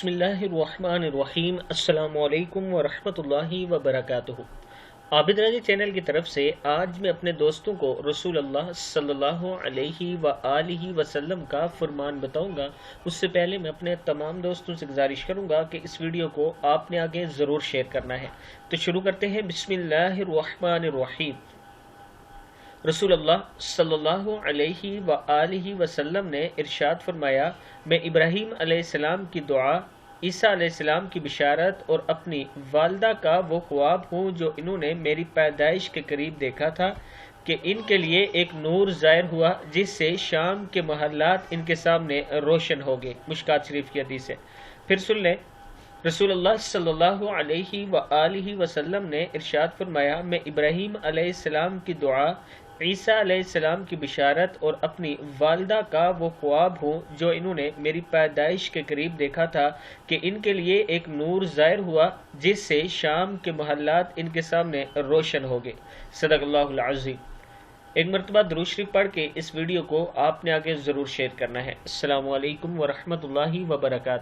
बिस्मिल्लाहिर्रहमानिर्रहीम। अस्सलाम वालेकुम वरहमतुल्लाहि वबरकातुहू। आबिद राजी चैनल की तरफ से आज मैं अपने दोस्तों को रसूल अल्लाह सल्लल्लाहु अलैहि व आलिहि वसल्लम का फरमान बताऊंगा। उससे पहले मैं अपने तमाम दोस्तों से गुजारिश करूंगा कि इस वीडियो को आपने आगे ज़रूर शेयर करना है। तो शुरू करते हैं। बिस्मिल्लाहिर्रहमानिर्रहीम। रसूल अल्लाह सल्लल्लाहु अलैहि व आलिहि वसल्लम ने इरशाद फरमाया, मैं इब्राहीम अलैहिस्सलाम की दुआ, ईसा अलैहिस्सलाम की बिशारत और अपनी वालदा का वो ख्वाब हूँ जो इन्होंने मेरी पैदाइश के करीब देखा था कि इनके लिए एक नूर ज़ाहिर हुआ जिससे शाम के महल्लात इनके सामने रोशन हो गए। मुश्कात शरीफ की हदीस है। फिर सुन लें। रसूल अल्लाह सल्लल्लाहु अलैहि व आलिहि वसल्लम ने इरशाद फरमाया, मैं इब्राहीम अलैहिस्सलाम की दुआ, ईसा अलैहिस्सलाम की बिशारत और अपनी वालदा का वो ख्वाब हूँ जो इन्होंने मेरी पैदाइश के करीब देखा था कि इनके लिए एक नूर ज़ाहिर हुआ जिससे शाम के महल्लात इनके सामने रोशन हो गए। सदक़ल्लाहुल अज़ीम। एक मरतबा दुरूद शरीफ पढ़ के इस वीडियो को आपने आगे ज़रूर शेयर करना है। अस्सलामु अलैकुम वरहमतुल्लाहि वबरकातुहू।